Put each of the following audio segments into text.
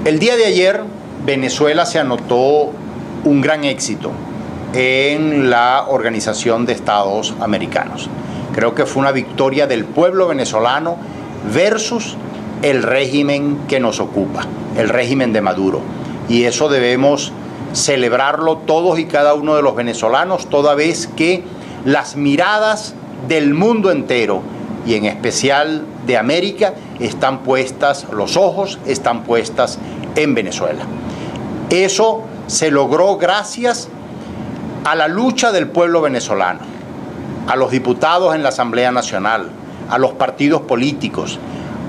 El día de ayer, Venezuela se anotó un gran éxito en la Organización de Estados Americanos. Creo que fue una victoria del pueblo venezolano versus el régimen que nos ocupa, el régimen de Maduro. Y eso debemos celebrarlo todos y cada uno de los venezolanos, toda vez que las miradas del mundo entero y en especial de América están puestas, los ojos están puestas en Venezuela. Eso se logró gracias a la lucha del pueblo venezolano, a los diputados en la Asamblea Nacional, a los partidos políticos,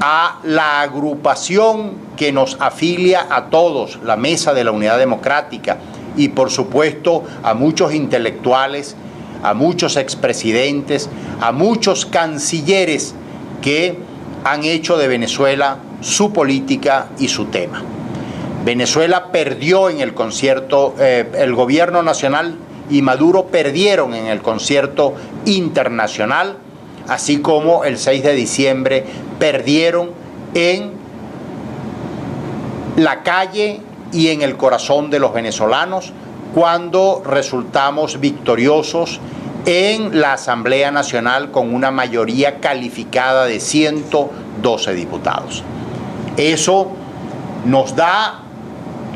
a la agrupación que nos afilia a todos, la Mesa de la Unidad Democrática, y por supuesto a muchos intelectuales, a muchos expresidentes, a muchos cancilleres que han hecho de Venezuela su política y su tema. Venezuela perdió en el concierto, el gobierno nacional y Maduro perdieron en el concierto internacional, así como el 6 de diciembre perdieron en la calle y en el corazón de los venezolanos cuando resultamos victoriosos en la Asamblea Nacional con una mayoría calificada de 112 diputados. Eso nos da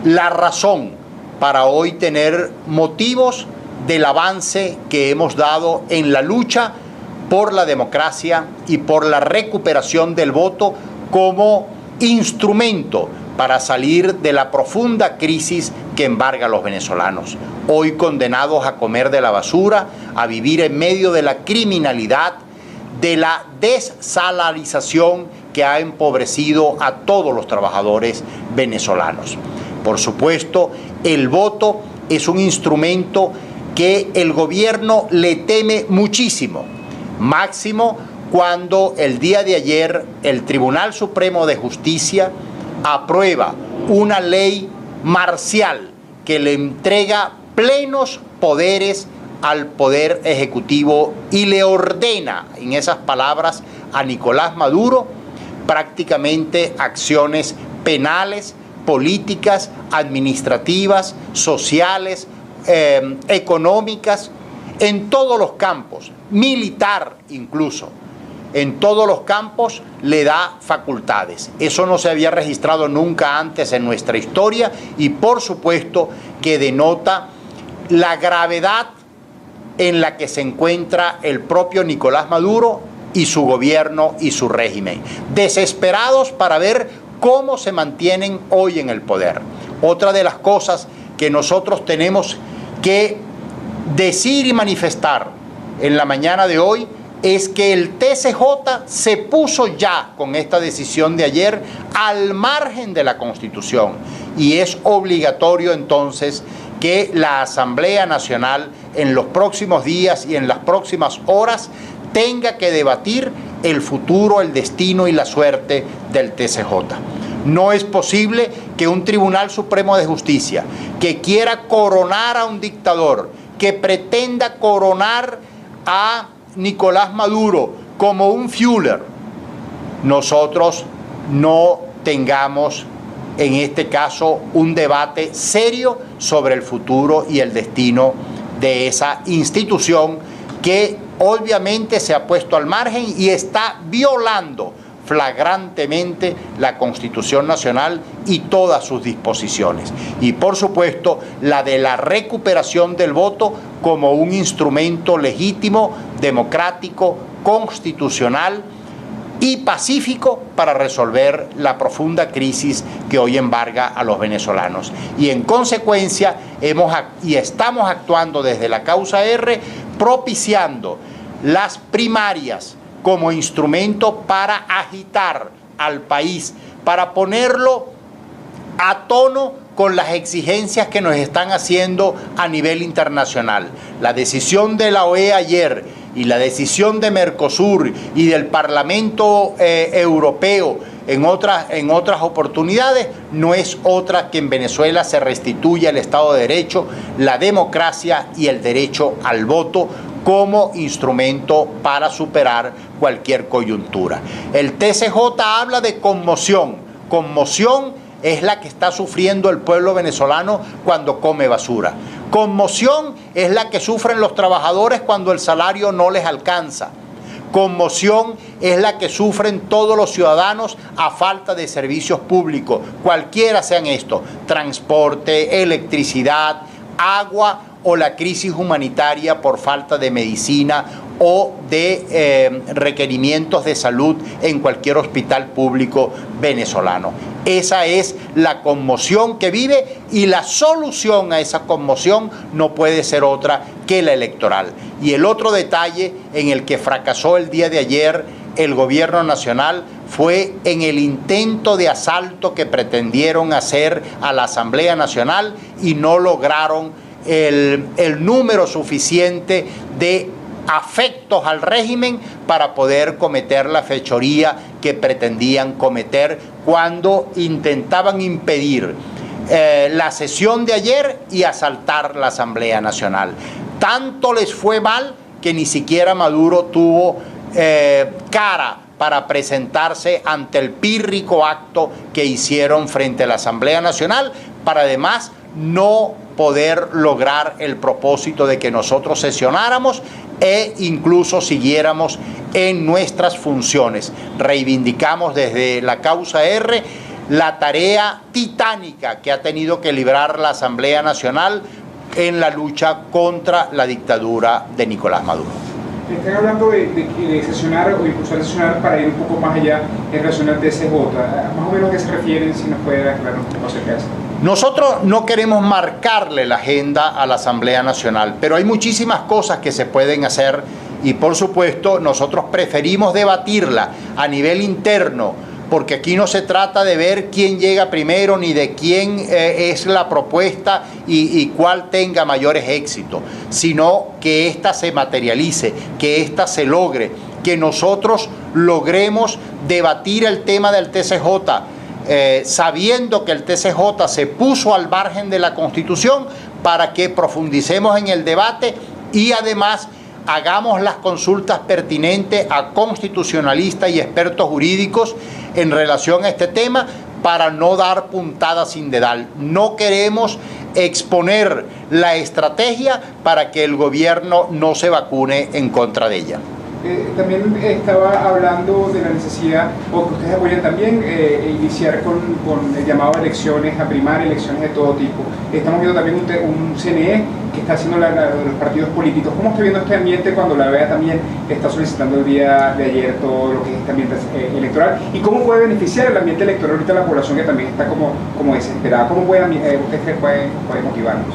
la razón para hoy tener motivos del avance que hemos dado en la lucha por la democracia y por la recuperación del voto como instrumento para salir de la profunda crisis que embarga a los venezolanos, hoy condenados a comer de la basura, a vivir en medio de la criminalidad, de la desalarización que ha empobrecido a todos los trabajadores venezolanos. Por supuesto, el voto es un instrumento que el gobierno le teme muchísimo, máximo cuando el día de ayer el Tribunal Supremo de Justicia aprueba una ley marcial que le entrega plenos poderes al Poder Ejecutivo y le ordena, en esas palabras, a Nicolás Maduro prácticamente acciones penales, políticas, administrativas, sociales, económicas, en todos los campos, militar incluso. En todos los campos le da facultades. Eso no se había registrado nunca antes en nuestra historia y por supuesto que denota la gravedad en la que se encuentra el propio Nicolás Maduro y su gobierno y su régimen, desesperados para ver cómo se mantienen hoy en el poder. Otra de las cosas que nosotros tenemos que decir y manifestar en la mañana de hoy es que el TCJ se puso ya con esta decisión de ayer al margen de la Constitución y es obligatorio entonces que la Asamblea Nacional en los próximos días y en las próximas horas tenga que debatir el futuro, el destino y la suerte del TCJ. No es posible que un Tribunal Supremo de Justicia que quiera coronar a un dictador, que pretenda coronar a Nicolás Maduro como un Führer, nosotros no tengamos en este caso un debate serio sobre el futuro y el destino de esa institución que obviamente se ha puesto al margen y está violando flagrantemente la Constitución Nacional y todas sus disposiciones. Y por supuesto, la de la recuperación del voto como un instrumento legítimo, democrático, constitucional y pacífico para resolver la profunda crisis que hoy embarga a los venezolanos. Y en consecuencia, estamos actuando desde la causa R, propiciando las primarias como instrumento para agitar al país, para ponerlo a tono con las exigencias que nos están haciendo a nivel internacional. La decisión de la OEA ayer y la decisión de Mercosur y del Parlamento Europeo en otras oportunidades no es otra que en Venezuela se restituya el Estado de Derecho, la democracia y el derecho al voto como instrumento para superar cualquier coyuntura. El TCJ habla de conmoción es la que está sufriendo el pueblo venezolano cuando come basura. Conmoción es la que sufren los trabajadores cuando el salario no les alcanza. Conmoción es la que sufren todos los ciudadanos a falta de servicios públicos, cualquiera sean estos: transporte, electricidad, agua o la crisis humanitaria por falta de medicina o de requerimientos de salud en cualquier hospital público venezolano. Esa es la conmoción que vive, y la solución a esa conmoción no puede ser otra que la electoral. Y el otro detalle en el que fracasó el día de ayer el gobierno nacional fue en el intento de asalto que pretendieron hacer a la Asamblea Nacional y no lograron el número suficiente de afectos al régimen para poder cometer la fechoría que pretendían cometer cuando intentaban impedir la sesión de ayer y asaltar la Asamblea Nacional. Tanto les fue mal que ni siquiera Maduro tuvo cara para presentarse ante el pírrico acto que hicieron frente a la Asamblea Nacional, para además no poder lograr el propósito de que nosotros sesionáramos e incluso siguiéramos en nuestras funciones. Reivindicamos desde la causa R la tarea titánica que ha tenido que librar la Asamblea Nacional en la lucha contra la dictadura de Nicolás Maduro. Están hablando de sesionar o impulsar sesionar para ir un poco más allá en relación al TSJ. Más o menos a qué se refieren, si nos puede aclarar un poco acerca de eso. Nosotros no queremos marcarle la agenda a la Asamblea Nacional, pero hay muchísimas cosas que se pueden hacer y, por supuesto, nosotros preferimos debatirla a nivel interno, porque aquí no se trata de ver quién llega primero ni de quién es la propuesta y cuál tenga mayores éxitos, sino que ésta se materialice, que ésta se logre, que nosotros logremos debatir el tema del TSJ, sabiendo que el TSJ se puso al margen de la Constitución, para que profundicemos en el debate y además hagamos las consultas pertinentes a constitucionalistas y expertos jurídicos en relación a este tema, para no dar puntadas sin dedal. No queremos exponer la estrategia para que el gobierno no se vacune en contra de ella. También estaba hablando de la necesidad, o que ustedes apoyan también, iniciar con el llamado a elecciones, a primar elecciones de todo tipo. Estamos viendo también un CNE que está haciendo los partidos políticos. ¿Cómo está viendo este ambiente cuando la VEA también está solicitando el día de ayer todo lo que es este ambiente electoral? ¿Y cómo puede beneficiar el ambiente electoral ahorita a la población que también está como desesperada? ¿Cómo ustedes pueden motivarnos?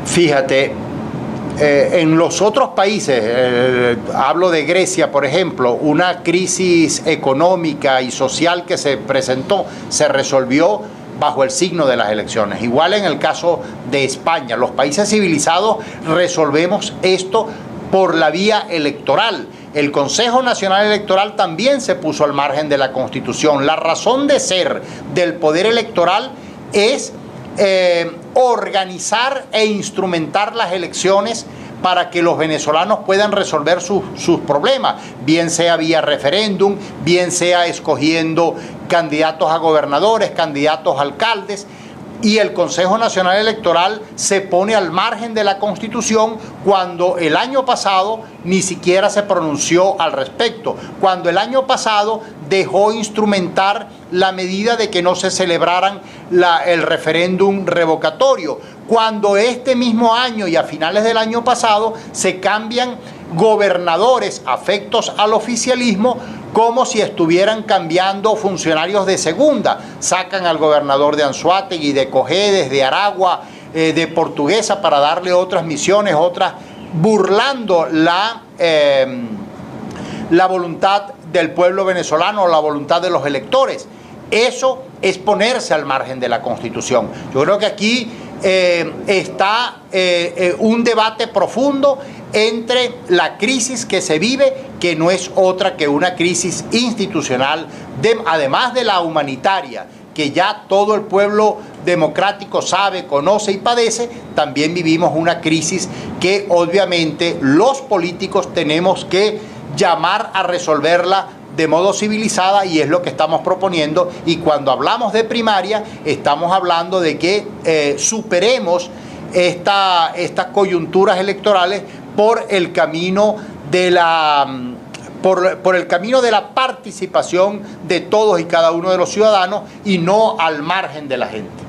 Fíjate, en los otros países, hablo de Grecia, por ejemplo, una crisis económica y social que se presentó se resolvió bajo el signo de las elecciones. Igual en el caso de España, los países civilizados resolvemos esto por la vía electoral. El Consejo Nacional Electoral también se puso al margen de la Constitución. La razón de ser del poder electoral es organizar e instrumentar las elecciones para que los venezolanos puedan resolver sus problemas, bien sea vía referéndum, bien sea escogiendo candidatos a gobernadores, candidatos a alcaldes. Y el Consejo Nacional Electoral se pone al margen de la Constitución cuando el año pasado ni siquiera se pronunció al respecto, cuando el año pasado dejó instrumentar la medida de que no se celebraran el referéndum revocatorio, cuando este mismo año y a finales del año pasado se cambian gobernadores afectos al oficialismo como si estuvieran cambiando funcionarios de segunda. Sacan al gobernador de Anzoátegui, de Cojedes, de Aragua, de Portuguesa, para darle otras misiones, otras, burlando la voluntad del pueblo venezolano, la voluntad de los electores. Eso es ponerse al margen de la Constitución. Yo creo que aquí está un debate profundo entre la crisis que se vive, que no es otra que una crisis institucional, además de la humanitaria, que ya todo el pueblo democrático sabe, conoce y padece. También vivimos una crisis que obviamente los políticos tenemos que llamar a resolverla de modo civilizada, y es lo que estamos proponiendo. Y cuando hablamos de primaria, estamos hablando de que superemos estas coyunturas electorales por el camino de por el camino de la participación de todos y cada uno de los ciudadanos, y no al margen de la gente.